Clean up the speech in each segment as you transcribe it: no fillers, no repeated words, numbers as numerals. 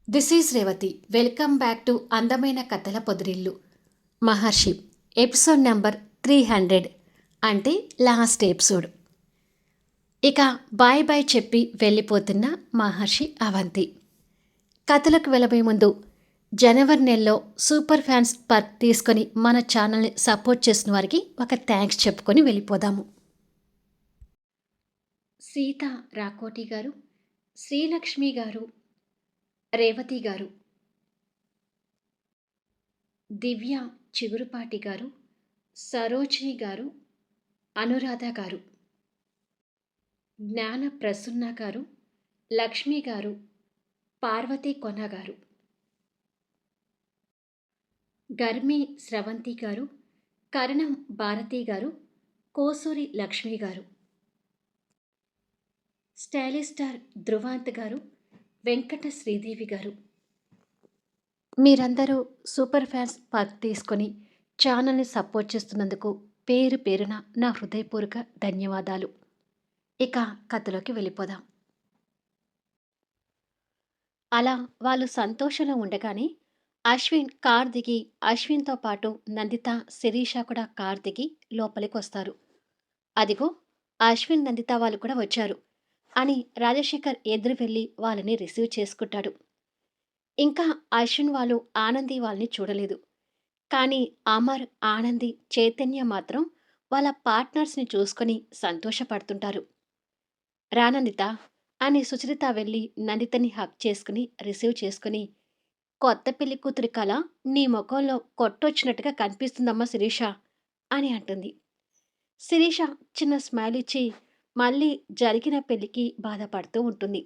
This is Revathi. Welcome back to అందమైన కథల పొదిరిల్లు. మహర్షి episode number 300 అంటే లాస్ట్ ఎపిసోడ్. ఇక బాయ్ బాయ్ చెప్పి వెళ్ళిపోతున్న మహర్షి అవంతి. కథలకు వెళ్ళబోయే ముందు జనవరి నెలలో సూపర్ ఫ్యాన్స్ పర్క్ తీసుకొని మన ఛానల్ని సపోర్ట్ చేసిన వారికి ఒక థ్యాంక్స్ చెప్పుకొని వెళ్ళిపోదాము. సీత రాకోటి గారు, శ్రీలక్ష్మి గారు, రేవతి గారు, దివ్య చిగురుపాటి గారు, సరోజిని గారు, అనురాధ గారు, జ్ఞాన ప్రసున్న గారు, లక్ష్మి గారు, పార్వతి కొన గారు, గర్మి స్రవంతి గారు, కరణం భారతి గారు, కోసూరి లక్ష్మి గారు, స్టైలిస్టార్ ధృవాంత్ గారు, వెంకట శ్రీదేవి గారు, మీరందరూ సూపర్ ఫ్యాన్స్ పర్క్ తీసుకొని ఛానల్ని సపోర్ట్ చేస్తున్నందుకు పేరు పేరున నా హృదయపూర్వక ధన్యవాదాలు. ఇక కథలోకి వెళ్ళిపోదాం. అలా వాళ్ళు సంతోషంలో ఉండగానే అశ్విన్ కార్ దిగి అశ్విన్తో పాటు నందిత శిరీష కూడా కార్ దిగి లోపలికి వస్తారు. అదిగో అశ్విన్ నందిత వాళ్ళు కూడా వచ్చారు అని రాజశేఖర్ ఎదురు వెళ్ళి వాళ్ళని రిసీవ్ చేసుకుంటాడు. ఇంకా అశ్విన్ వాళ్ళు ఆనంది వాళ్ళని చూడలేదు. కానీ అమర్, ఆనంది, చైతన్య మాత్రం వాళ్ళ పార్ట్నర్స్ని చూసుకొని సంతోషపడుతుంటారు. రానందిత అని సుచరిత వెళ్ళి నందితని హక్ చేసుకుని రిసీవ్ చేసుకుని, కొత్త పెళ్లి కూతురి కళ నీ ముఖంలో కొట్టొచ్చినట్టుగా కనిపిస్తుందమ్మా శిరీష అని అంటుంది. శిరీష చిన్న స్మైల్ ఇచ్చి మళ్ళీ జరిగిన పెళ్లికి బాధపడుతూ ఉంటుంది.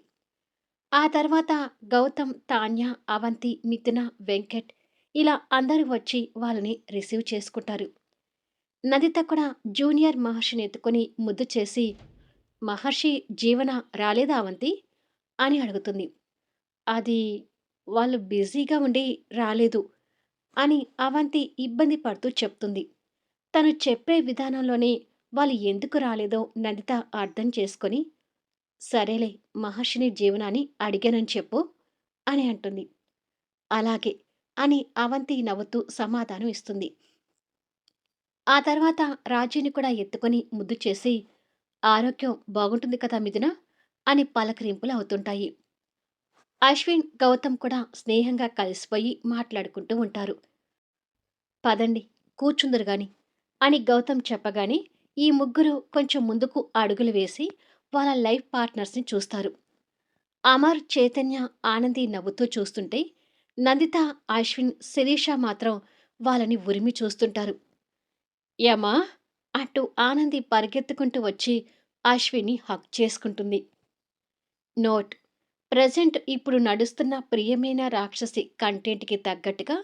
ఆ తర్వాత గౌతమ్, తాన్య, అవంతి, మిథున, వెంకట్ ఇలా అందరూ వచ్చి వాళ్ళని రిసీవ్ చేసుకుంటారు. నందిత కూడా జూనియర్ మహర్షిని ఎత్తుకొని ముద్దు చేసి, మహర్షి జీవన రాలేదా అవంతి అని అడుగుతుంది. అది వాళ్ళు బిజీగా ఉండి రాలేదు అని అవంతి ఇబ్బంది పడుతూ చెప్తుంది. తను చెప్పే విధానంలోనే వాళ్ళు ఎందుకు రాలేదో నందిత అర్థం చేసుకొని, సరేలే మహర్షిని జీవనాన్ని అడిగానని చెప్పు అని అంటుంది. అలాగే అని అవంతి నవ్వుతూ సమాధానం ఇస్తుంది. ఆ తర్వాత రాజీని కూడా ఎత్తుకొని ముద్దు చేసి, ఆరోగ్యం బాగుంటుంది కదా మిథున అని పలకరింపులు అవుతుంటాయి. అశ్విన్, గౌతమ్ కూడా స్నేహంగా కలిసిపోయి మాట్లాడుకుంటూ ఉంటారు. పదండి కూర్చుందరు గాని అని గౌతమ్ చెప్పగానే ఈ ముగ్గురు కొంచెం ముందుకు అడుగులు వేసి వాళ్ళ లైఫ్ పార్ట్నర్స్ని చూస్తారు. అమర్, చైతన్య, ఆనంది నవ్వుతూ చూస్తుంటే నందిత, అశ్విన్, శిరీష మాత్రం వాళ్ళని ఉరిమి చూస్తుంటారు. యమా అంటూ ఆనంది పరిగెత్తుకుంటూ వచ్చి అశ్విన్ని హక్ చేసుకుంటుంది. నోట్: ప్రెజెంట్ ఇప్పుడు నడుస్తున్న ప్రియమైన రాక్షసి కంటెంట్‌కి తగ్గట్టుగా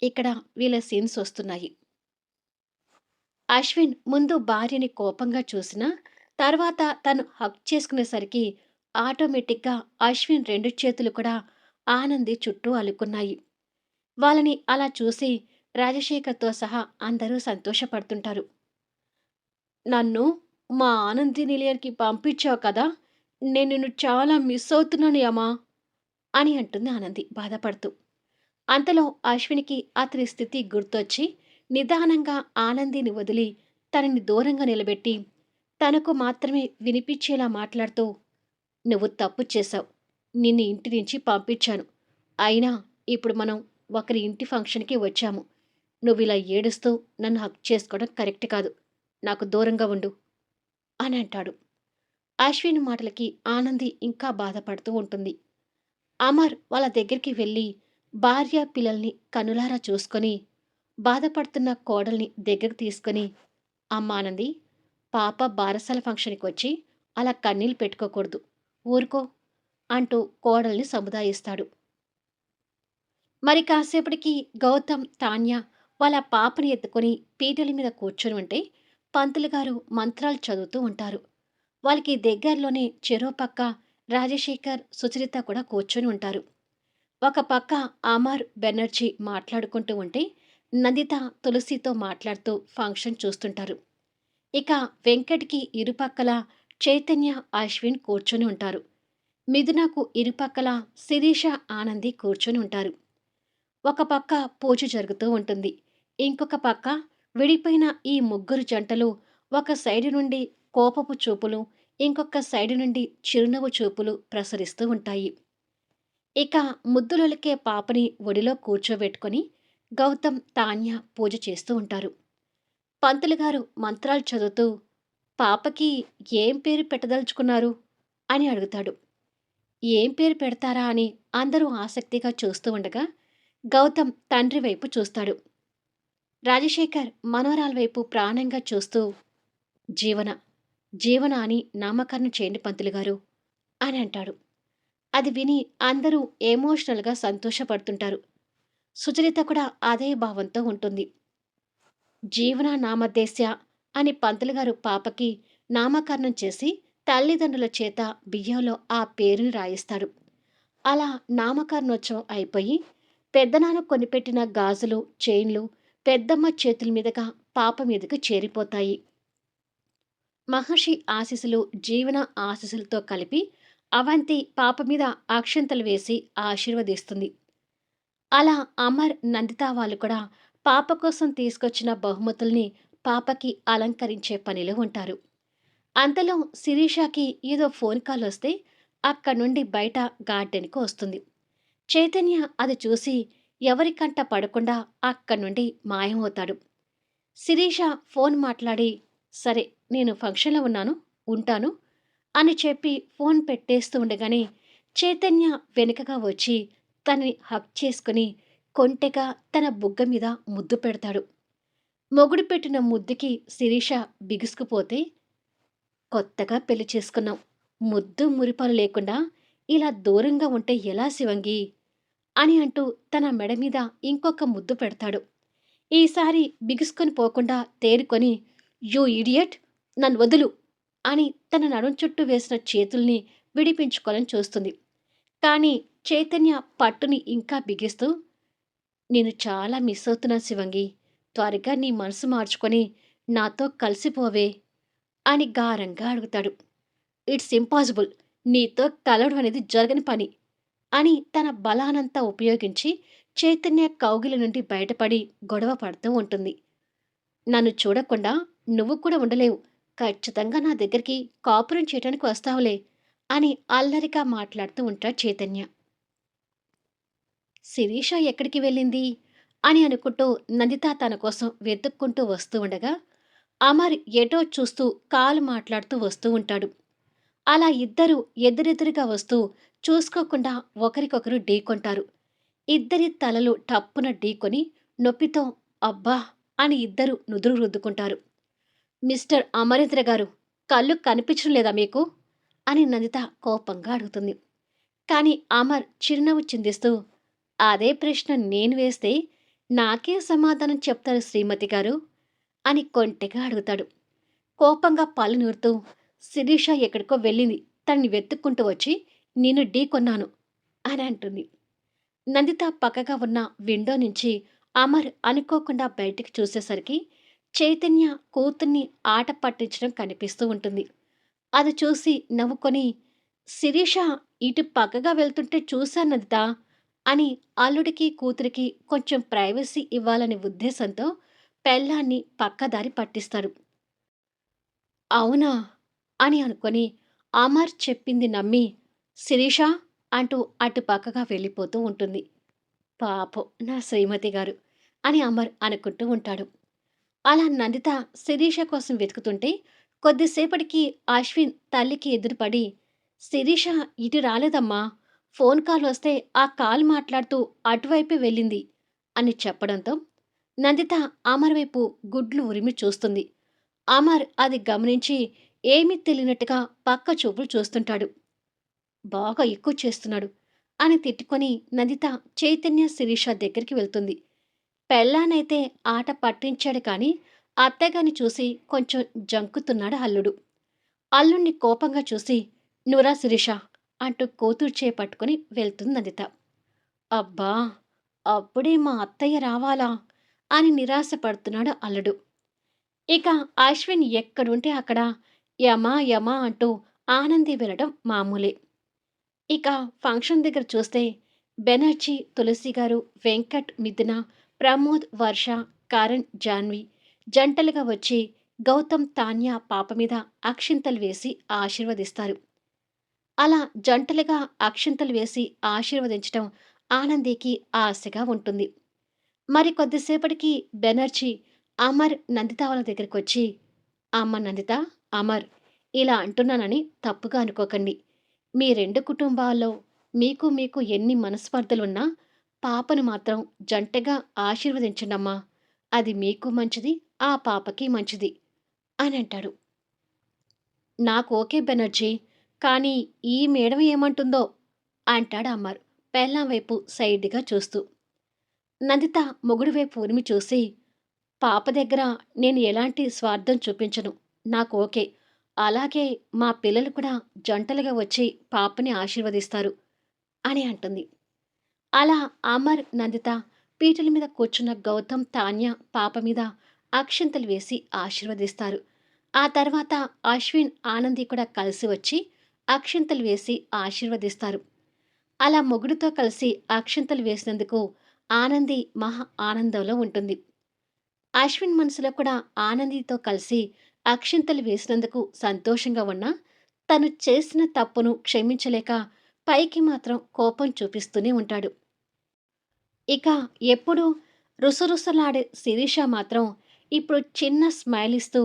ఇక్కడ వీళ్ళ సీన్స్ వస్తున్నాయి. అశ్విన్ ముందు భార్యని కోపంగా చూసినా, తర్వాత తను హగ్ చేసుకునేసరికి ఆటోమేటిక్‌గా అశ్విన్ 2 చేతులు కూడా ఆనంది చుట్టూ అల్లుకున్నాయి. వాళ్ళని అలా చూసి రాజశేఖర్‌తో సహా అందరూ సంతోషపడుతుంటారు. నన్ను మా ఆనంది నిలయానికి పంపించావు కదా! నేను నిన్ను చాలా మిస్ అవుతున్నాను యమా అని అంటుంది ఆనంది బాధపడుతూ. అంతలో అశ్వినికి అతని స్థితి గుర్తొచ్చి నిదానంగా ఆనందిని వదిలి తనని దూరంగా నిలబెట్టి తనకు మాత్రమే వినిపించేలా మాట్లాడుతూ, నువ్వు తప్పు చేశావు. నిన్ను ఇంటి నుంచి పంపించాను. అయినా ఇప్పుడు మనం ఒకరి ఇంటి ఫంక్షన్‌కి వచ్చాము. నువ్విలా ఏడుస్తూ నన్ను హగ్ చేసుకోవడం కరెక్ట్ కాదు. నాకు దూరంగా ఉండు అని అంటాడు. అశ్విన్ మాటలకి ఆనంది ఇంకా బాధపడుతూ ఉంటుంది. అమర్ వాళ్ళ దగ్గరికి వెళ్ళి భార్య పిల్లల్ని కనులారా చూసుకొని బాధపడుతున్న కోడల్ని దగ్గరకు తీసుకొని, అమ్మ ఆనంది, పాప బారసాల ఫంక్షన్కి వచ్చి అలా కన్నీళ్ళు పెట్టుకోకూడదు, ఊరుకో అంటూ కోడల్ని సముదాయిస్తాడు. మరి కాసేపటికి గౌతమ్, తాన్య వాళ్ళ పాపని ఎత్తుకొని పీటల మీద కూర్చొని ఉంటే పంతులు గారు మంత్రాలు చదువుతూ ఉంటారు. వాళ్ళకి దగ్గరలోనే చెరో పక్క రాజశేఖర్, సుచరిత కూడా కూర్చొని ఉంటారు. ఒక పక్క అమర్, బెనర్జీ మాట్లాడుకుంటూ ఉంటే నందిత తులసితో మాట్లాడుతూ ఫంక్షన్ చూస్తుంటారు. ఇక వెంకట్‌కి ఇరుపక్కల చైతన్య, అశ్విన్ కూర్చొని ఉంటారు. మిథునకు ఇరుపక్కల శిరీష, ఆనంది కూర్చొని ఉంటారు. ఒక పక్క పూజ జరుగుతూ ఉంటుంది. ఇంకొక పక్క విడిపోయిన ఈ ముగ్గురు జంటలు ఒక సైడు నుండి కోపపు చూపులు, ఇంకొక సైడు నుండి చిరునవ్వు చూపులు ప్రసరిస్తూ ఉంటాయి. ఇక ముద్దులొలికే పాపని ఒడిలో కూర్చోబెట్టుకొని గౌతమ్, తాన్య పూజ చేస్తూ ఉంటారు. పంతులు గారు మంత్రాలు చదువుతూ పాపకి ఏం పేరు పెట్టదలుచుకున్నారు అని అడుగుతాడు. ఏం పేరు పెడతారా అని అందరూ ఆసక్తిగా చూస్తూ ఉండగా గౌతమ్ తండ్రి వైపు చూస్తాడు. రాజశేఖర్ మనవరాల వైపు ప్రాణంగా చూస్తూ జీవన, జీవన అని నామకరణం చేయండి పంతులు గారు అని అంటాడు. అది విని అందరూ ఎమోషనల్‌గా సంతోషపడుతుంటారు. సుచరిత కూడా అదే భావంతో ఉంటుంది. జీవన నామధేస్య అని పంతులు గారు పాపకి నామకరణం చేసి తల్లిదండ్రుల చేత బియ్యంలో ఆ పేరుని రాయిస్తాడు. అలా నామకరణోత్సవం అయిపోయి పెద్దనాన్న కొనిపెట్టిన గాజులు, చైన్‌లు పెద్దమ్మ చేతుల మీదుగా పాప మీదకి చేరిపోతాయి. మహర్షి ఆశీస్సులు, జీవన ఆశీస్సులతో కలిపి అవంతి పాప మీద అక్షింతలు వేసి ఆశీర్వదిస్తుంది. అలా అమర్, నందిత వాళ్ళు కూడా పాప కోసం తీసుకొచ్చిన బహుమతుల్ని పాపకి అలంకరించే పనిలో ఉంటారు. అంతలో శిరీషకి ఏదో ఫోన్ కాల్ వస్తే అక్కడి నుండి బయట గార్డెన్‌కి వస్తుంది. చైతన్య అది చూసి ఎవరి కంట పడకుండా అక్కడి నుండి మాయమవుతాడు. శిరీష ఫోన్ మాట్లాడి, "సరే, నేను ఫంక్షన్‌లో ఉన్నాను, ఉంటాను" అని చెప్పి ఫోన్ పెట్టేస్తూ ఉండగానే చైతన్య వెనుకగా వచ్చి తనని హగ్ చేసుకుని కొంటెగా తన బుగ్గ మీద ముద్దు పెడతాడు. మొగుడు పెట్టిన ముద్దుకి శిరీష బిగుసుకుపోతే, "కొత్తగా పెళ్లి చేసుకున్నాం. ముద్దు మురిపాలు లేకుండా ఇలా దూరంగా ఉంటే ఎలా శివంగి?" అని అంటూ తన మెడ మీద ఇంకొక ముద్దు పెడతాడు. ఈసారి బిగుసుకొని పోకుండా తేరుకొని, "యూ ఇడియట్! నన్ను వదులు" అని తన నడుం చుట్టూ వేసిన చేతుల్ని విడిపించుకోవాలని చూస్తుంది. కానీ చైతన్య పట్టుని ఇంకా బిగిస్తూ, "నేను చాలా మిస్ అవుతున్నాను శివంగి. త్వరగా నీ మనసు మార్చుకొని నాతో కలిసిపోవే" అని గారంగా అడుగుతాడు. "It's impossible. నీతో కలవడం అనేది జరగని పని" అని తన బలానంతా ఉపయోగించి చైతన్య కౌగిల నుండి బయటపడి గొడవ పడుతూ ఉంటుంది. "నన్ను చూడకుండా నువ్వు కూడా ఉండలేవు. ఖచ్చితంగా నా దగ్గరికి కాపురం చేయటానికి వస్తావులే" అని అల్లరిగా మాట్లాడుతూ ఉంటాడు చైతన్య. శిరీష ఎక్కడికి వెళ్ళింది అని అనుకుంటూ నందిత తన కోసం వెతుక్కుంటూ వస్తూ ఉండగా అమర్ ఎటో చూస్తూ కాలు మాట్లాడుతూ వస్తూ ఉంటాడు. అలా ఇద్దరు ఎదురెదురుగా వస్తూ చూసుకోకుండా ఒకరికొకరు ఢీకొంటారు. ఇద్దరి తలలు టప్పున ఢీకొని నొప్పితో "అబ్బా" అని ఇద్దరు నుదురు రుద్దుకుంటారు. "మిస్టర్ అమరేంద్ర గారు, కళ్ళు కనిపించడం లేదా మీకు?" అని నందిత కోపంగా అడుగుతుంది. కానీ అమర్ చిరునవ్వు చిందిస్తూ, "అదే ప్రశ్న నేను వేస్తే నాకే సమాధానం చెప్తారు శ్రీమతి గారు" అని కొంటెగా అడుగుతాడు. కోపంగా పళ్ళు నూరుతూ, "శిరీష ఎక్కడికో వెళ్ళింది. తనని వెతుక్కుంటూ వచ్చి నిన్ను ఢీకొన్నాను" అని అంటుంది. నందిత పక్కగా ఉన్న విండో నుంచి అమర్ అనుకోకుండా బయటికి చూసేసరికి చైతన్య కూతుర్ని ఆట పట్టించడం కనిపిస్తూ ఉంటుంది. అది చూసి నవ్వుకొని, "శిరీష ఇటు పక్కగా వెళ్తుంటే చూశాను నందిత" అని అల్లుడికి, కూతురికి కొంచెం ప్రైవసీ ఇవ్వాలనే ఉద్దేశంతో పెళ్ళాన్ని పక్కదారి పట్టిస్తాడు. "అవునా" అని అనుకొని అమర్ చెప్పింది నమ్మి, "శిరీష" అంటూ అటు పక్కగా వెళ్ళిపోతూ ఉంటుంది. "పాపం నా శ్రీమతి గారు" అని అమర్ అనుకుంటూ ఉంటాడు. అలా నందిత శిరీష కోసం వెతుకుతుంటే కొద్దిసేపటికి అశ్విన్ తల్లికి ఎదురుపడి, "శిరీష ఇటు రాలేదమ్మా. ఫోన్ కాల్ వస్తే ఆ కాల్ మాట్లాడుతూ అటువైపే వెళ్ళింది" అని చెప్పడంతో నందిత అమర్ వైపు గుడ్లు ఉరిమి చూస్తుంది. అమర్ అది గమనించి ఏమీ తెలియనట్టుగా పక్క చూపులు చూస్తుంటాడు. "బాగా ఎక్కువ చేస్తున్నాడు" అని తిట్టుకొని నందిత చైతన్య, శిరీష దగ్గరికి వెళ్తుంది. పెళ్ళానైతే ఆట పట్టించాడు కానీ అత్తగారిని చూసి కొంచెం జంకుతున్నాడు అల్లుడు. అల్లుణ్ణి కోపంగా చూసి, "నువ్వురా శిరీష" అంటూ కూతురు చేయి పట్టుకొని వెళ్తుంది నందిత. "అబ్బా! అప్పుడే మా అత్తయ్య రావాలా" అని నిరాశపడుతున్నాడు అల్లుడు. ఇక అశ్విన్ ఎక్కడుంటే అక్కడ యమా యమా అంటూ ఆనంది వెళ్ళడం మామూలే. ఇక ఫంక్షన్ దగ్గర చూస్తే బెనర్జీ, తులసి గారు, వెంకట్, మిథున, ప్రమోద్, వర్ష, కరణ్, జాన్వి జంటలుగా వచ్చి గౌతమ్, తాన్య పాప మీద అక్షింతలు వేసి ఆశీర్వదిస్తారు. అలా జంటలుగా అక్షింతలు వేసి ఆశీర్వదించటం ఆనందికి ఆశగా ఉంటుంది. మరి కొద్దిసేపటికి బెనర్జీ అమర్, నందిత వాళ్ళ దగ్గరికొచ్చి, "అమ్మ నందిత, అమర్, ఇలా అంటున్నానని తప్పుగా అనుకోకండి. మీ 2 కుటుంబాల్లో మీకు ఎన్ని మనస్పర్ధలున్నా పాపను మాత్రం జంటగా ఆశీర్వదించండమ్మా. అది మీకు మంచిది, ఆ పాపకి మంచిది" అని అంటాడు. "నాకు ఓకే బెనర్జీ. కానీ ఈ మేడం ఏమంటుందో" అంటాడు అమర్ పెళ్ళాం వైపు సైడ్‌గా చూస్తూ. నందిత మొగుడు వైపు ఉరిమి చూసి, "పాప దగ్గర నేను ఎలాంటి స్వార్థం చూపించను. నాకు ఓకే. అలాగే మా పిల్లలు కూడా జంటలుగా వచ్చి పాపని ఆశీర్వదిస్తారు" అని అంటుంది. అలా అమర్, నందిత పీటల మీద కూర్చున్న గౌతమ్, తాన్య పాప మీద అక్షింతలు వేసి ఆశీర్వదిస్తారు. ఆ తర్వాత అశ్విన్, ఆనంది కూడా కలిసి వచ్చి అక్షింతలు వేసి ఆశీర్వదిస్తారు. అలా మొగుడితో కలిసి అక్షింతలు వేసినందుకు ఆనంది మహా ఆనందంలో ఉంటుంది. అశ్విన్ మనసులో కూడా ఆనందితో కలిసి అక్షింతలు వేసినందుకు సంతోషంగా ఉన్నా, తను చేసిన తప్పును క్షమించలేక పైకి మాత్రం కోపం చూపిస్తూనే ఉంటాడు. ఇక ఎప్పుడూ రుసరుసలాడే శిరీష మాత్రం ఇప్పుడు చిన్న స్మైల్ ఇస్తూ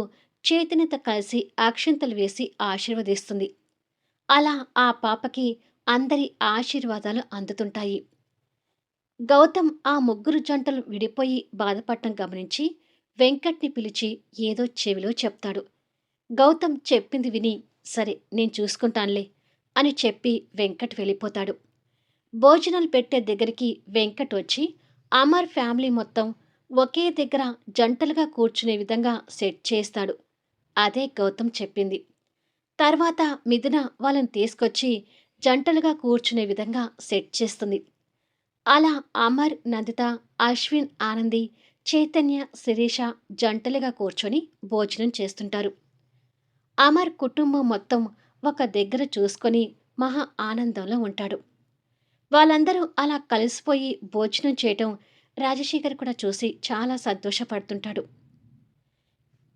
చేతినితో కలిసి అక్షింతలు వేసి ఆశీర్వదిస్తుంది. అలా ఆ పాపకి అందరి ఆశీర్వాదాలు అందుతుంటాయి. గౌతమ్ ఆ ముగ్గురు జంటలు విడిపోయి బాధపడటం గమనించి వెంకట్‌ని పిలిచి ఏదో చెవిలో చెప్తాడు. గౌతమ్ చెప్పింది విని, "సరే నేను చూసుకుంటానులే" అని చెప్పి వెంకట్ వెళ్ళిపోతాడు. భోజనాలు పెట్టే దగ్గరికి వెంకట్ వచ్చి అమర్ ఫ్యామిలీ మొత్తం ఒకే దగ్గర జంటలుగా కూర్చునే విధంగా సెట్ చేస్తాడు. అదే గౌతమ్ చెప్పింది. తర్వాత మిథున వాళ్ళని తీసుకొచ్చి జంటలుగా కూర్చునే విధంగా సెట్ చేస్తుంది. అలా అమర్, నందిత, అశ్విన్, ఆనంది, చైతన్య, శిరీష జంటలుగా కూర్చొని భోజనం చేస్తుంటారు. అమర్ కుటుంబం మొత్తం ఒక దగ్గర చూసుకొని మహా ఆనందంలో ఉంటాడు. వాళ్ళందరూ అలా కలిసిపోయి భోజనం చేయటం రాజశేఖర్ కూడా చూసి చాలా సంతోషపడుతుంటాడు.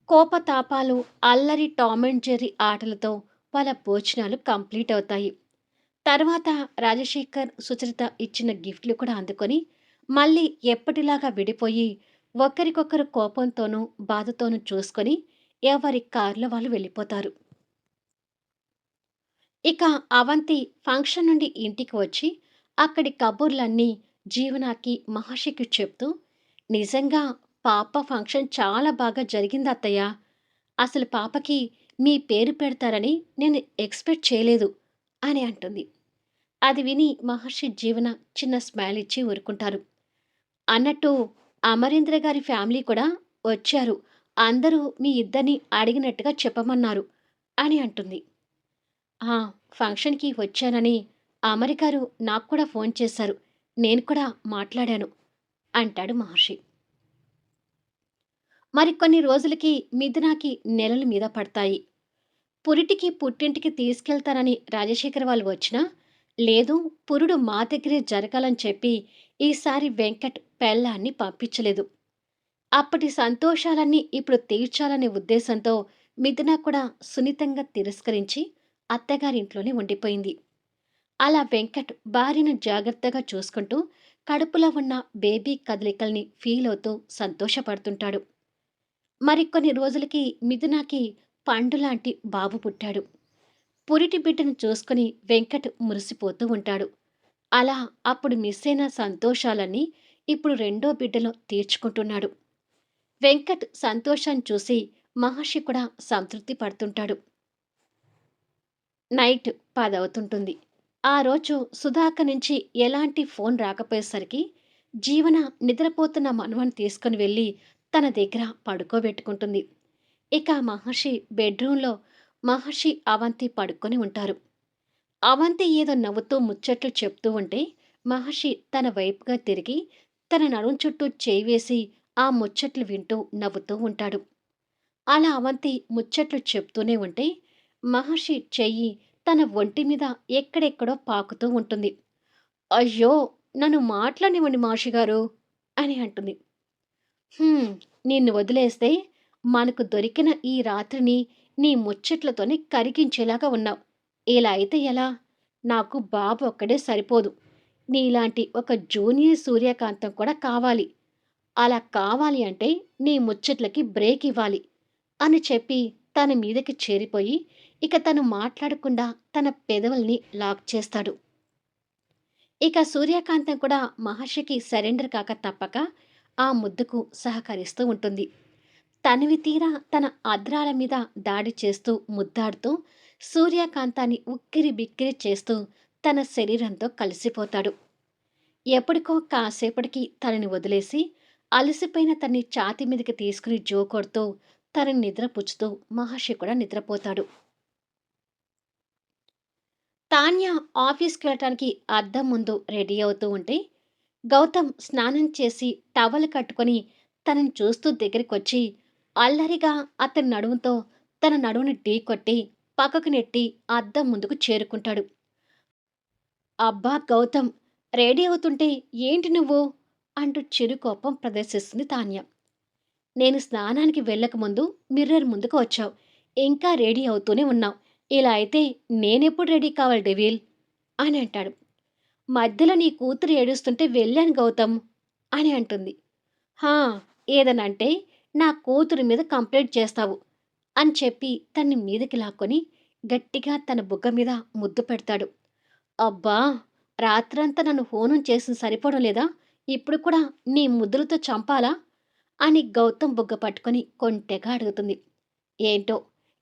కోపతాపాలు, అల్లరి టామ్ అండ్ జెర్రీ ఆటలతో వాళ్ళ భోజనాలు కంప్లీట్ అవుతాయి. తర్వాత రాజశేఖర్, సుచరిత ఇచ్చిన గిఫ్ట్‌లు కూడా అందుకొని, మళ్ళీ ఎప్పటిలాగా విడిపోయి, ఒకరికొకరు కోపంతోనూ, బాధతోనూ చూసుకొని, ఎవరి కార్‌లో వాళ్ళు వెళ్ళిపోతారు. ఇక అవంతి ఫంక్షన్ నుండి ఇంటికి వచ్చి, అక్కడి కబుర్లన్నీ జీవనాకి, మహర్షికి చెప్తూ, "నిజంగా పాప ఫంక్షన్ చాలా బాగా జరిగిందత్తయ్య. అసలు పాపకి మీ పేరు పెడతారని నేను ఎక్స్‌పెక్ట్ చేయలేదు" అని అంటుంది. అది విని మహర్షి, జీవన చిన్న స్మైల్ ఇచ్చి ఊరుకుంటారు. అన్నట్టు అమరేంద్ర గారి ఫ్యామిలీ కూడా వచ్చారు. అందరూ మీ ఇద్దరిని అడిగినట్టుగా చెప్పమన్నారు అని అంటుంది. ఆ! ఫంక్షన్‌కి వచ్చానని అమరికారు నాకు కూడా ఫోన్ చేశారు. నేను కూడా మాట్లాడాను అంటాడు మహర్షి. మరికొన్ని రోజులకి మిథునాకి నెలలు మీద పడతాయి. పురిటికి, పుట్టింటికి తీసుకెళ్తానని రాజశేఖర్ వాళ్ళు వచ్చినా, లేదు పురుడు మా దగ్గరే జరగాలని చెప్పి ఈసారి వెంకట్ పెళ్ళాన్ని పంపించలేదు. అప్పటి సంతోషాలన్నీ ఇప్పుడు తీర్చాలనే ఉద్దేశంతో మిథున కూడా సున్నితంగా తిరస్కరించి అత్తగారింట్లోనే ఉండిపోయింది. అలా వెంకట్ భార్యను జాగ్రత్తగా చూసుకుంటూ కడుపులో ఉన్న బేబీ కదలికల్ని ఫీల్ అవుతూ సంతోషపడుతుంటాడు. మరికొన్ని రోజులకి మిథునాకి పండులాంటి బాబు పుట్టాడు. పురిటి బిడ్డను చూసుకుని వెంకట్ మురిసిపోతూ ఉంటాడు. అలా అప్పుడు మిస్ అయిన సంతోషాలన్నీ ఇప్పుడు రెండో బిడ్డలో తీర్చుకుంటున్నాడు. వెంకట్ సంతోషాన్ని చూసి మహర్షి కూడా సంతృప్తి పడుతుంటాడు. నైట్ 10 అవుతుంటుంది. ఆ రోజు సుధాక నుంచి ఎలాంటి ఫోన్ రాకపోయేసరికి జీవన నిద్రపోతున్న మనవన్ని తీసుకుని వెళ్ళి తన దగ్గర పడుకోబెట్టుకుంటుంది. ఇక మహర్షి బెడ్రూంలో మహర్షి, అవంతి పడుకొని ఉంటారు. అవంతి ఏదో నవ్వుతూ ముచ్చట్లు చెప్తూ ఉంటే మహర్షి తన వైపుగా తిరిగి తన నడుం చుట్టూ చేయి వేసి ఆ ముచ్చట్లు వింటూ నవ్వుతూ ఉంటాడు. అలా అవంతి ముచ్చట్లు చెప్తూనే ఉంటే మహర్షి చెయ్యి తన ఒంటి మీద ఎక్కడెక్కడో పాకుతూ ఉంటుంది. "అయ్యో! నన్ను మాట్లాడనివ్వండి మాషిగారు" అని అంటుంది. "హ్మ్. నిన్ను వదిలేస్తే మనకు దొరికిన ఈ రాత్రిని నీ ముచ్చట్లతోనే కరిగించేలాగా ఉన్నావు. ఇలా అయితే ఎలా? నాకు బాబు ఒక్కడే సరిపోదు. నీలాంటి ఒక జూనియర్ సూర్యకాంతం కూడా కావాలి. అలా కావాలి అంటే నీ ముచ్చట్లకి బ్రేక్ ఇవ్వాలి" అని చెప్పి తన మీదకి చేరిపోయి, ఇక తను మాట్లాడకుండా తన పెదవుల్ని లాక్ చేస్తాడు. ఇక సూర్యకాంతం కూడా మహర్షికి సరెండర్ కాక తప్పక ఆ ముద్దుకు సహకరిస్తూ ఉంటుంది. తనివి తీరా తన అద్రాల మీద దాడి చేస్తూ ముద్దాడుతూ సూర్యకాంతాన్ని ఉక్కిరి బిక్కిరి చేస్తూ తన శరీరంతో కలిసిపోతాడు. ఎప్పటికో కాసేపటికి తనని వదిలేసి అలసిపోయిన తన్ని ఛాతీ మీదకి తీసుకుని జోకొడుతూ తనని నిద్రపుచ్చుతూ మహర్షి కూడా నిద్రపోతాడు. తాన్య ఆఫీస్కి వెళ్ళటానికి అద్దం ముందు రెడీ అవుతూ ఉంటే గౌతమ్ స్నానం చేసి టవల్ కట్టుకొని తనని చూస్తూ దగ్గరికొచ్చి అల్లరిగా అతని నడుముతో తన నడుముని ఢీకొట్టి పక్కకు నెట్టి అద్దం ముందుకు చేరుకుంటాడు. అబ్బా గౌతమ్, రెడీ అవుతుంటే ఏంటి నువ్వు అంటూ చిరుకోపం ప్రదర్శిస్తుంది తాన్య. నేను స్నానానికి వెళ్ళకముందు మిర్రర్ ముందుకు వచ్చావు. ఇంకా రెడీ అవుతూనే ఉన్నావు. ఇలా అయితే నేనెప్పుడు రెడీ కావాలి డెవిల్ అని అంటాడు. మధ్యలో నీ కూతురు ఏడుస్తుంటే వెళ్ళాను గౌతమ్ అని అంటుంది. హా, ఏదనంటే నా కూతురి మీద కంప్లైంట్ చేస్తావు అని చెప్పి తన్ని మీదకి లాక్కొని గట్టిగా తన బుగ్గ మీద ముద్దు పెడతాడు. అబ్బా, రాత్రంతా నన్ను హూనం చేసిన సరిపోవడం లేదా? ఇప్పుడు కూడా నీ ముద్దులతో చంపాలా అని గౌతమ్ బుగ్గ పట్టుకొని కొంటెగా అడుగుతుంది. ఏంటో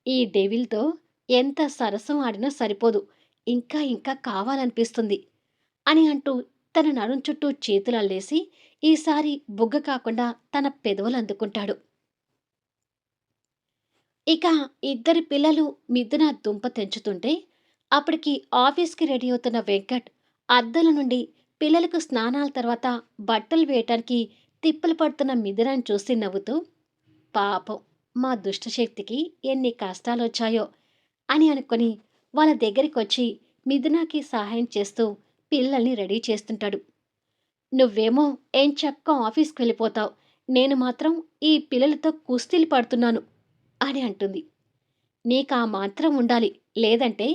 ఈ డెవిల్‌తో ఎంత సరసం ఆడినా సరిపోదు. ఇంకా ఇంకా కావాలనిపిస్తుంది అని అంటూ తన నడుం చుట్టూ చేతులల్లేసి ఈసారి బుగ్గ కాకుండా తన పెదవులందుకుంటాడు. ఇక ఇద్దరి పిల్లలు మిద్దున దుంప తెంచుతుంటే అప్పటికి ఆఫీస్‌కి రెడీ అవుతున్న వెంకట్ అద్దాల నుండి పిల్లలకు స్నానాల తర్వాత బట్టలు వేయటానికి తిప్పలు పడుతున్న మిథునాని చూసి నవ్వుతూ పాపం, మా దుష్టశక్తికి ఎన్ని కష్టాలొచ్చాయో అని అనుకొని వాళ్ళ దగ్గరికొచ్చి మిథునాకి సహాయం చేస్తూ పిల్లల్ని రెడీ చేస్తుంటాడు. నువ్వేమో ఎంచక్కా ఆఫీస్‌కి వెళ్ళిపోతావు. నేను మాత్రం ఈ పిల్లలతో కుస్తీలు పడుతున్నాను అని అంటుంది. నీకా మాత్రం ఉండాలి. లేదంటే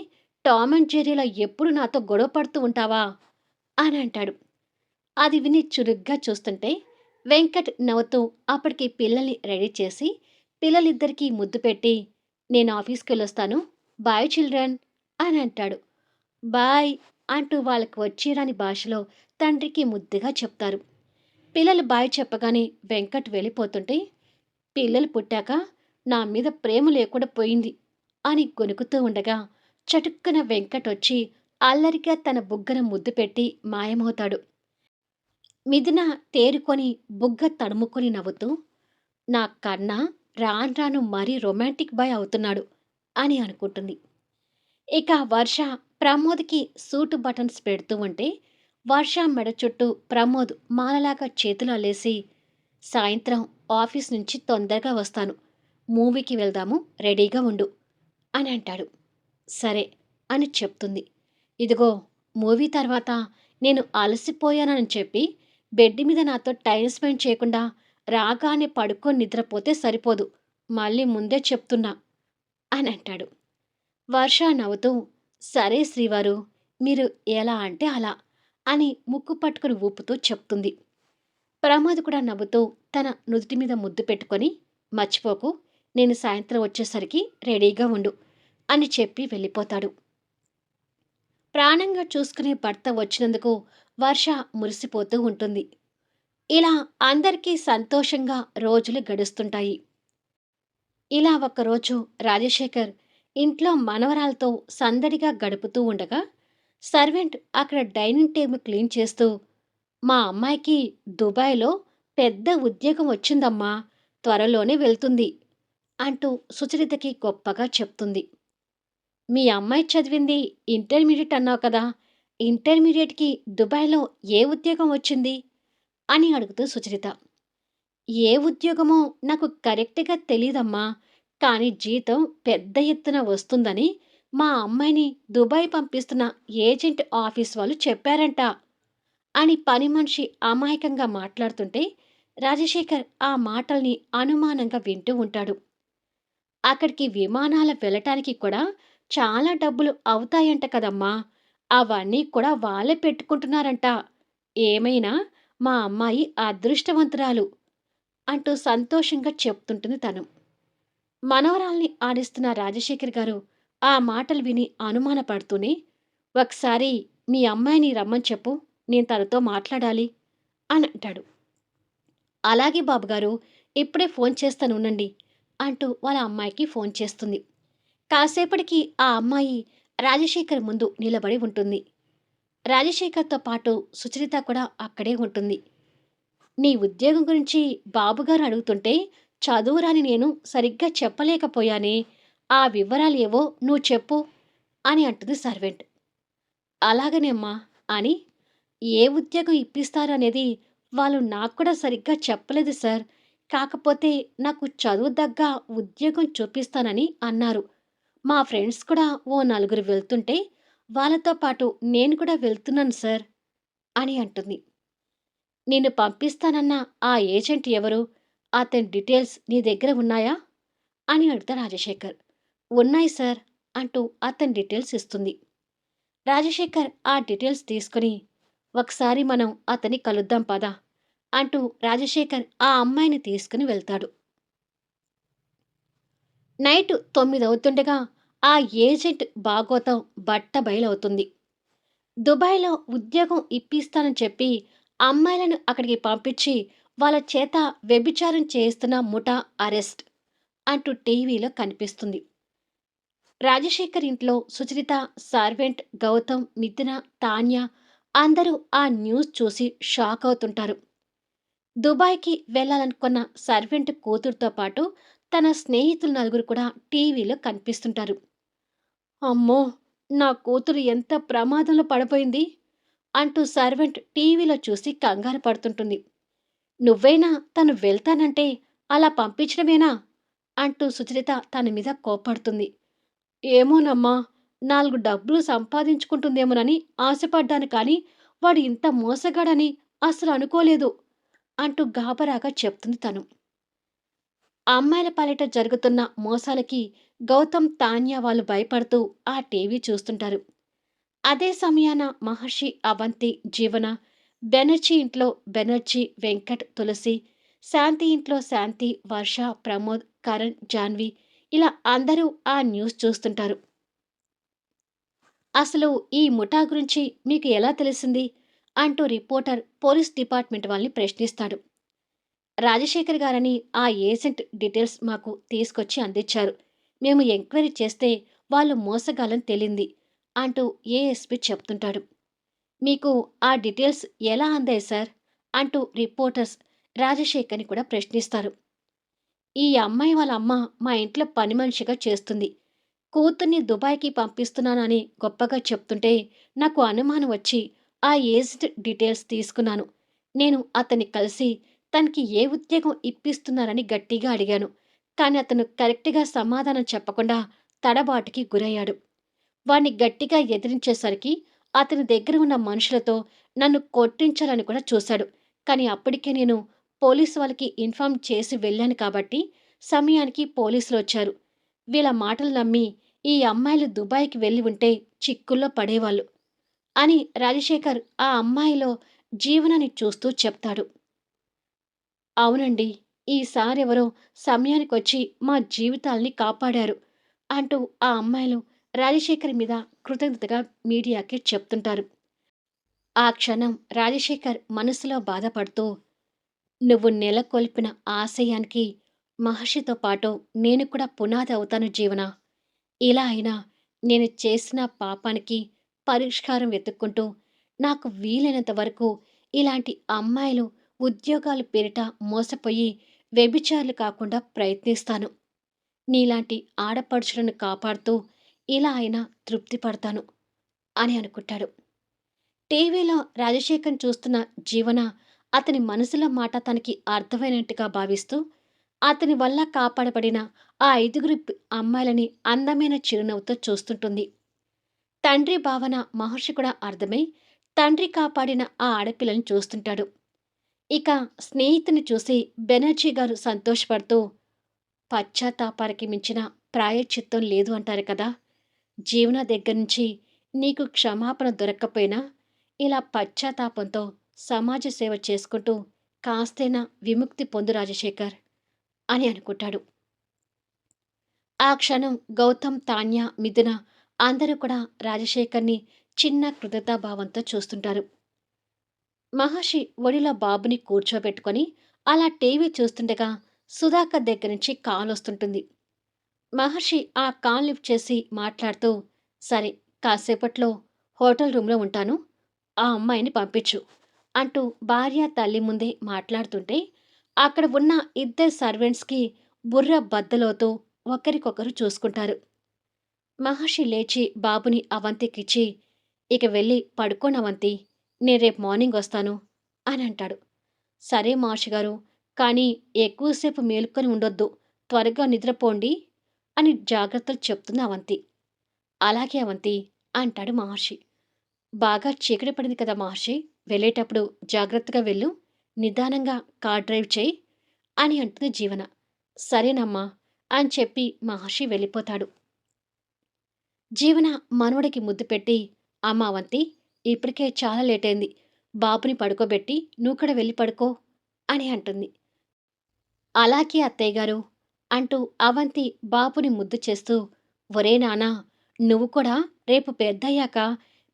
టామ్ అండ్ జెర్రీలా ఎప్పుడు నాతో గొడవ పడుతూ ఉంటావా అని అంటాడు. అది విని చురుగ్గా చూస్తుంటే వెంకట్ నవ్వుతూ అప్పటికి పిల్లల్ని రెడీ చేసి పిల్లలిద్దరికీ ముద్దు పెట్టి నేను ఆఫీస్‌కెళ్ళొస్తాను. బాయ్ చిల్డ్రన్ అని అంటాడు. బాయ్ అంటూ వాళ్ళకి వచ్చీరాని భాషలో తండ్రికి ముద్దుగా చెప్తారు. పిల్లలు బాయ్ చెప్పగానే వెంకట్ వెళ్ళిపోతుంటే పిల్లలు పుట్టాక నా మీద ప్రేమ లేకుండా పోయింది అని గొణుకుతూ ఉండగా చటుక్కున వెంకట్ వచ్చి అల్లరిగా తన బుగ్గన ముద్దు పెట్టి మాయమవుతాడు. మిథున తేరుకొని బుగ్గ తడుముకొని నవ్వుతూ నా కన్నా రాను రాను మరీ రొమాంటిక్ బాయ్ అవుతున్నాడు అని అనుకుంటుంది. ఇక వర్ష ప్రమోద్‌కి సూటు బటన్స్ పెడుతూ ఉంటే వర్ష మెడ చుట్టూ ప్రమోద్ మాలలాగా చేతులు అల్లేసి సాయంత్రం ఆఫీస్ నుంచి తొందరగా వస్తాను. మూవీకి వెళ్దాము, రెడీగా ఉండు అని అంటాడు. సరే అని చెప్తుంది. ఇదిగో మూవీ తర్వాత నేను అలసిపోయానని చెప్పి బెడ్ మీద నాతో టైమ్ స్పెండ్ చేయకుండా రాగానే పడుకొని నిద్రపోతే సరిపోదు. మళ్ళీ ముందే చెప్తున్నా అని అంటాడు. వర్ష నవ్వుతూ సరే శ్రీవారు, మీరు ఎలా అంటే అలా అని ముక్కు పట్టుకుని ఊపుతూ చెప్తుంది. ప్రమోద్ కూడా నవ్వుతూ తన నుదుటి మీద ముద్దు పెట్టుకొని మర్చిపోకు, నేను సాయంత్రం వచ్చేసరికి రెడీగా ఉండు అని చెప్పి వెళ్ళిపోతాడు. ప్రాణంగా చూసుకునే భర్త వచ్చినందుకు వర్ష మురిసిపోతూ ఉంటుంది. ఇలా అందరికీ సంతోషంగా రోజులు గడుస్తుంటాయి. ఇలా ఒకరోజు రాజశేఖర్ ఇంట్లో మనవరాలతో సందడిగా గడుపుతూ ఉండగా సర్వెంట్ అక్కడ డైనింగ్ టేబుల్ క్లీన్ చేస్తూ మా అమ్మాయికి దుబాయ్‌లో పెద్ద ఉద్యోగం వచ్చిందమ్మా, త్వరలోనే వెళ్తుంది అంటూ సుచరితకి గొప్పగా చెప్తుంది. మీ అమ్మాయి చదివింది ఇంటర్మీడియేట్ అన్నావు కదా! ఇంటర్మీడియేట్‌కి దుబాయ్‌లో ఏ ఉద్యోగం వచ్చింది అని అడుగుతూ సుచరిత. ఏ ఉద్యోగమో నాకు కరెక్ట్‌గా తెలీదమ్మా, కానీ జీతం పెద్ద ఎత్తున వస్తుందని మా అమ్మాయిని దుబాయ్ పంపిస్తున్న ఏజెంట్ ఆఫీస్ వాళ్ళు చెప్పారంట అని పని మనిషి అమాయకంగా మాట్లాడుతుంటే రాజశేఖర్ ఆ మాటల్ని అనుమానంగా వింటూ ఉంటాడు. అక్కడికి విమానాల వెళ్ళటానికి కూడా చాలా డబ్బులు అవుతాయంట కదమ్మా! అవన్నీ కూడా వాళ్ళే పెట్టుకుంటున్నారంట. ఏమైనా మా అమ్మాయి అదృష్టవంతురాలు అంటూ సంతోషంగా చెప్తుంటుంది తను. మనవరాల్ని ఆడిస్తున్న రాజశేఖర్ గారు ఆ మాటలు విని అనుమానపడుతూనే, "ఒకసారి మీ అమ్మాయిని రమ్మని చెప్పు. నేను తనతో మాట్లాడాలి" అని అంటాడు. "అలాగే బాబుగారు, ఇప్పుడే ఫోన్ చేస్తానుండండి" అంటూ వాళ్ళ అమ్మాయికి ఫోన్ చేస్తుంది. కాసేపటికి ఆ అమ్మాయి రాజశేఖర్ ముందు నిలబడి ఉంటుంది. రాజశేఖర్‌తో పాటు సుచరిత కూడా అక్కడే ఉంటుంది. "నీ ఉద్యోగం గురించి బాబుగారు అడుగుతుంటే చదువురాని నేను సరిగ్గా చెప్పలేకపోయానే. ఆ వివరాలు ఏవో నువ్వు చెప్పు" అని అంటుంది సర్వెంట్. "అలాగనేమ్మా" అని ఏ ఉద్యోగం ఇప్పిస్తారనేది వాళ్ళు నాకు కూడా సరిగ్గా చెప్పలేదు సార్. కాకపోతే నాకు చదువు దగ్గ ఉద్యోగం చూపిస్తానని అన్నారు. మా ఫ్రెండ్స్ కూడా ఓ నలుగురు వెళ్తుంటే వాళ్ళతో పాటు నేను కూడా వెళ్తున్నాను సార్ అని అంటుంది. నిన్ను పంపిస్తానన్న ఆ ఏజెంట్ ఎవరు? అతని డీటెయిల్స్ నీ దగ్గర ఉన్నాయా? అని అడుగుతాడు రాజశేఖర్. ఉన్నాయి సార్ అంటూ అతని డీటెయిల్స్ ఇస్తుంది. రాజశేఖర్ ఆ డీటెయిల్స్ తీసుకుని ఒకసారి మనం అతన్ని కలుద్దాం పద అంటూ రాజశేఖర్ ఆ అమ్మాయిని తీసుకుని వెళ్తాడు. నైట్ 9 అవుతుండగా ఆ ఏజెంట్ బాగోతం బట్టబయలవుతుంది. దుబాయ్‌లో ఉద్యోగం ఇప్పిస్తానని చెప్పి అమ్మాయిలను అక్కడికి పంపించి వాళ్ళ చేత వ్యభిచారం చేయిస్తున్న ముఠా అరెస్ట్ అంటూ టీవీలో కనిపిస్తుంది. రాజశేఖర్ ఇంట్లో సుచరిత, సర్వెంట్, గౌతమ్, మిథున, తాన్య అందరూ ఆ న్యూస్ చూసి షాక్ అవుతుంటారు. దుబాయ్‌కి వెళ్ళాలనుకున్న సర్వెంట్ కూతురుతో పాటు తన స్నేహితులు నలుగురు కూడా టీవీలో కనిపిస్తుంటారు. అమ్మో! నా కూతురు ఎంత ప్రమాదంలో పడిపోయింది అంటూ సర్వెంట్ టీవీలో చూసి కంగారు పడుతుంటుంది. నువ్వైనా తను వెళ్తానంటే అలా పంపించడమేనా అంటూ సుచరిత తన మీద కోప్పడుతుంది. ఏమోనమ్మా! 4 డబ్బులు సంపాదించుకుంటుందేమోనని ఆశపడ్డాను కానీ, వాడు ఇంత మోసగాడని అస్సలు అనుకోలేదు అంటూ గాబరాగా చెప్తుంది తను. అమ్మాయిల పాలిట జరుగుతున్న మోసాలకి గౌతమ్, తాన్య వాళ్ళు భయపడుతూ ఆ టీవీ చూస్తుంటారు. అదే సమయాన మహర్షి, అవంతి, జీవన, బెనర్జీ ఇంట్లో బెనర్జీ, వెంకట్, తులసి, శాంతి ఇంట్లో శాంతి, వర్ష, ప్రమోద్, కరణ్, జాన్వి ఇలా అందరూ ఆ న్యూస్ చూస్తుంటారు. అసలు ఈ ముఠా గురించి మీకు ఎలా తెలిసింది అంటూ రిపోర్టర్ పోలీస్ డిపార్ట్మెంట్ వాళ్ళని ప్రశ్నిస్తాడు. రాజశేఖర్ గారని ఆ ఏజెంట్ డీటెయిల్స్ మాకు తీసుకొచ్చి అందించారు. మేము ఎంక్వైరీ చేస్తే వాళ్ళు మోసగాలని తేలింది అంటూ ఏఎస్పీ చెప్తుంటాడు. మీకు ఆ డీటెయిల్స్ ఎలా అందాయి సార్ అంటూ రిపోర్టర్స్ రాజశేఖర్ని కూడా ప్రశ్నిస్తారు. ఈ అమ్మాయి వాళ్ళ అమ్మ మా ఇంట్లో పని మనిషిగా చేస్తుంది. కూతుర్ని దుబాయ్‌కి పంపిస్తున్నానని గొప్పగా చెప్తుంటే నాకు అనుమానం వచ్చి ఆ ఏజెంట్ డీటెయిల్స్ తీసుకున్నాను. నేను అతన్ని కలిసి తనకి ఏ ఉద్యోగం ఇప్పిస్తున్నారని గట్టిగా అడిగాను. కానీ అతను కరెక్ట్‌గా సమాధానం చెప్పకుండా తడబాటుకి గురయ్యాడు. వాణ్ణి గట్టిగా ఎదిరించేసరికి అతని దగ్గర ఉన్న మనుషులతో నన్ను కొట్టించాలని కూడా చూశాడు. కానీ అప్పటికే నేను పోలీసు వాళ్ళకి ఇన్ఫార్మ్ చేసి వెళ్ళాను కాబట్టి సమయానికి పోలీసులొచ్చారు. వీళ్ళ మాటలు నమ్మి ఈ అమ్మాయిలు దుబాయ్‌కి వెళ్ళి ఉంటే చిక్కుల్లో పడేవాళ్ళు అని రాజశేఖర్ ఆ అమ్మాయిలో జీవనాన్ని చూస్తూ చెప్తాడు. అవునండి. ఈసారెవరో సమయానికొచ్చి మా జీవితాల్ని కాపాడారు అంటూ ఆ అమ్మాయిలు రాజశేఖర్ మీద కృతజ్ఞతగా మీడియాకి చెప్తుంటారు. ఆ క్షణం రాజశేఖర్ మనసులో బాధపడుతూ, నువ్వు నెలకొల్పిన ఆశయానికి మహర్షితో పాటు నేను కూడా పునాది అవుతాను జీవన. ఇలా అయినా నేను చేసిన పాపానికి పరిష్కారం వెతుక్కుంటూ నాకు వీలైనంత వరకు ఇలాంటి అమ్మాయిలు ఉద్యోగాల పేరిట మోసపోయి వ్యభిచారులు కాకుండా ప్రయత్నిస్తాను. నీలాంటి ఆడపడుచులను కాపాడుతూ ఇలా అయినా తృప్తి పడతాను అని అనుకుంటాడు. టీవీలో రాజశేఖర్‌ని చూస్తున్న జీవన అతని మనసులో మాట తనకి అర్థమైనట్టుగా భావిస్తూ అతని వల్ల కాపాడబడిన ఆ ఐదుగురు అమ్మాయిలని అందమైన చిరునవ్వుతో చూస్తుంటుంది. తండ్రి భావన మహర్షి కూడా అర్థమై తండ్రి కాపాడిన ఆ ఆడపిల్లని చూస్తుంటాడు. ఇక స్నేహితుని చూసి బెనర్జీ గారు సంతోషపడుతూ, పశ్చాత్తాపానికి మించిన ప్రాయశ్చిత్తం లేదు అంటారు కదా! జీవన దగ్గర నుంచి నీకు క్షమాపణ దొరక్కపోయినా ఇలా పశ్చాత్తాపంతో సమాజ సేవ చేసుకుంటూ కాస్తైనా విముక్తి పొందు రాజశేఖర్ అని అనుకుంటాడు. ఆ క్షణం గౌతమ్, తాన్య, మిథున అందరూ కూడా రాజశేఖర్‌ని చిన్న కృతజ్ఞతాభావంతో చూస్తుంటారు. మహర్షి ఒడిలో బాబుని కూర్చోబెట్టుకొని అలా టీవీ చూస్తుండగా సుధాకర్ దగ్గర నుంచి కాలొస్తుంటుంది. మహర్షి ఆ కాల్ లిఫ్ట్ చేసి మాట్లాడుతూ, "సరే, కాసేపట్లో హోటల్ రూమ్‌లో ఉంటాను. ఆ అమ్మాయిని పంపించు" అంటూ భార్య, తల్లి ముందే మాట్లాడుతుంటే, అక్కడ ఉన్న ఇద్దరు సర్వెంట్స్‌కి బుర్ర బద్దలవుతూ ఒకరికొకరు చూసుకుంటారు. మహర్షి లేచి బాబుని అవంతికిచ్చి, "ఇక వెళ్ళి పడుకోండి అవంతి. నేను రేపు మార్నింగ్ వస్తాను" అని అంటాడు. "సరే మహర్షి గారు, కానీ ఎక్కువసేపు మేలుకొని ఉండొద్దు. త్వరగా నిద్రపోండి" అని జాగ్రత్తలు చెప్తుంది అవంతి. "అలాగే అవంతి" అంటాడు మహర్షి. "బాగా చీకటి పడింది కదా మహర్షి, వెళ్ళేటప్పుడు జాగ్రత్తగా వెళ్ళు. నిదానంగా కార్ డ్రైవ్ చెయ్యి" అని అంటుంది జీవన. "సరేనమ్మా" అని చెప్పి మహర్షి వెళ్ళిపోతాడు. జీవన మనవడికి ముద్దు పెట్టి, "అమ్మ అవంతి, ఇప్పటికే చాలా లేటయింది. బాబుని పడుకోబెట్టి నువ్వు కూడా వెళ్ళి పడుకో" అని అంటుంది. "అలాగే అత్తయ్యగారు" అంటూ అవంతి బాబుని ముద్దు చేస్తూ, "ఒరేయ్ నాన్నా, నువ్వు కూడా రేపు పెద్దయ్యాక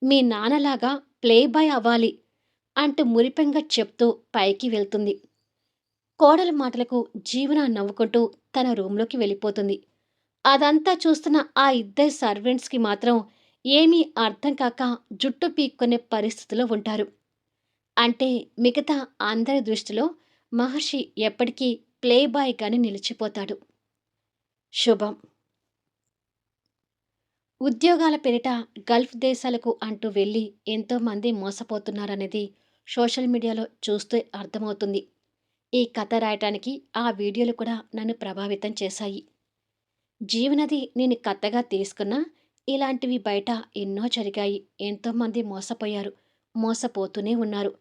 మీ నాన్నలాగా ప్లే బాయ్ అవ్వాలి" అంటూ మురిపెంగా చెప్తూ పైకి వెళ్తుంది. కోడలి మాటలకు జీవన నవ్వుకుంటూ తన రూంలోకి వెళ్ళిపోతుంది. అదంతా చూస్తున్న ఆ ఇద్దరు సర్వెంట్స్‌కి మాత్రం ఏమీ అర్థం కాక జుట్టు పీక్కొనే పరిస్థితిలో ఉంటారు. అంటే మిగతా అందరి దృష్టిలో మహర్షి ఎప్పటికీ ప్లే బాయ్‌గానే నిలిచిపోతాడు. శుభం. ఉద్యోగాల పేరిట గల్ఫ్ దేశాలకు అంటూ వెళ్ళి ఎంతోమంది మోసపోతున్నారనేది సోషల్ మీడియాలో చూస్తే అర్థమవుతుంది. ఈ కథ రాయటానికి ఆ వీడియోలు కూడా నన్ను ప్రభావితం చేశాయి. జీవనది నేను కథగా తీసుకున్నా, ఇలాంటివి బయట ఎన్నో జరిగాయి. ఎంతోమంది మోసపోయారు. మోసపోతూనే ఉన్నారు.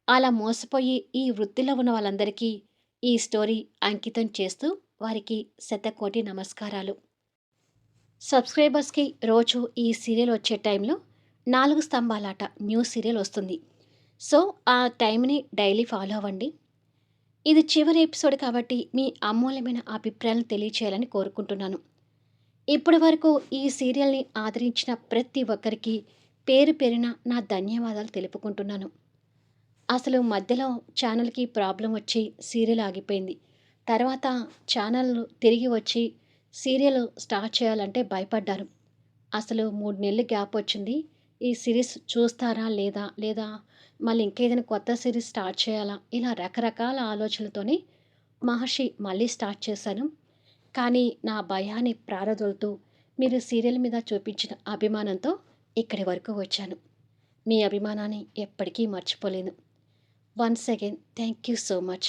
అలా మోసపోయి ఈ వృత్తిలో ఉన్న వాళ్ళందరికీ ఈ స్టోరీ అంకితం చేస్తూ వారికి శతకోటి నమస్కారాలు. సబ్స్క్రైబర్స్‌కి రోజు ఈ సీరియల్ వచ్చే టైంలో 4 స్తంభాలాట న్యూ సీరియల్ వస్తుంది. సో, ఆ టైంని డైలీ ఫాలో అవ్వండి. ఇది చివరి ఎపిసోడ్ కాబట్టి మీ అమూల్యమైన అభిప్రాయాలను తెలియచేయాలని కోరుకుంటున్నాను. ఇప్పటి వరకు ఈ సీరియల్‌ని ఆదరించిన ప్రతి ఒక్కరికి పేరు పేరున నా ధన్యవాదాలు తెలుపుకుంటున్నాను. అసలు మధ్యలో ఛానల్‌కి ప్రాబ్లమ్ వచ్చి సీరియల్ ఆగిపోయింది. తర్వాత ఛానల్ తిరిగి వచ్చి సీరియల్ స్టార్ట్ చేయాలంటే భయపడ్డారు. అసలు 3 నెలలు గ్యాప్ వచ్చింది. ఈ సీరీస్ చూస్తారా లేదా? లేదా మళ్ళీ ఇంకేదైనా కొత్త సీరీస్ స్టార్ట్ చేయాలా? ఇలా రకరకాల ఆలోచనలతోని మహర్షి మళ్ళీ స్టార్ట్ చేశాను. కానీ నా భయాన్ని ప్రారదోలుతూ మీరు సీరియల్ మీద చూపించిన అభిమానంతో ఇక్కడి వరకు వచ్చాను. మీ అభిమానాన్ని ఎప్పటికీ మర్చిపోలేను. Once again thank you so much.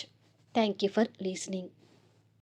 Thank you for listening.